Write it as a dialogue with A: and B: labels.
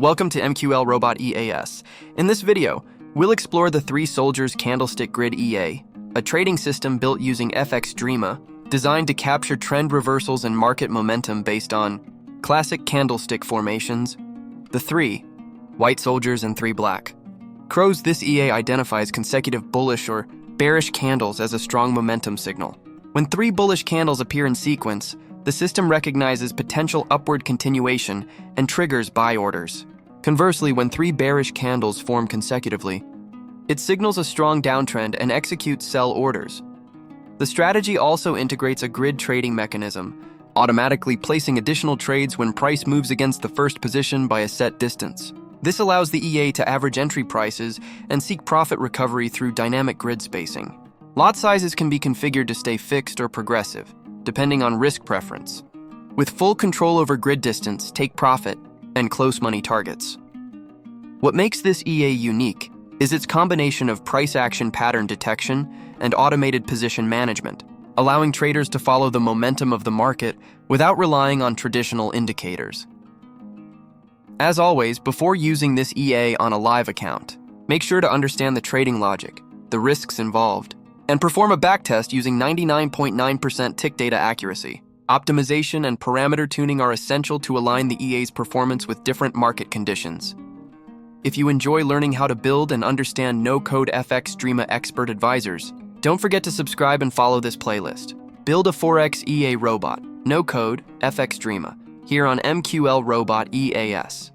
A: Welcome to Mqlrobot EAS. In this video, we'll explore the 3 Soldiers Candlestick Grid EA, a trading system built using FXdreema, designed to capture trend reversals and market momentum based on classic candlestick formations, the 3 white soldiers and 3 black crows. This EA identifies consecutive bullish or bearish candles as a strong momentum signal. When 3 bullish candles appear in sequence, the system recognizes potential upward continuation and triggers buy orders. Conversely, when 3 bearish candles form consecutively, it signals a strong downtrend and executes sell orders. The strategy also integrates a grid trading mechanism, automatically placing additional trades when price moves against the first position by a set distance. This allows the EA to average entry prices and seek profit recovery through dynamic grid spacing. Lot sizes can be configured to stay fixed or progressive, depending on risk preference. With full control over grid distance, take profit, and close money targets. What makes this EA unique is its combination of price action pattern detection and automated position management, allowing traders to follow the momentum of the market without relying on traditional indicators. As always, before using this EA on a live account, make sure to understand the trading logic, the risks involved, and perform a backtest using 99.9% tick data accuracy. Optimization and parameter tuning are essential to align the EA's performance with different market conditions. If you enjoy learning how to build and understand no-code FXdreema expert advisors, don't forget to subscribe and follow this playlist. Build a Forex EA robot, no code, FXdreema, here on Mqlrobot EAS.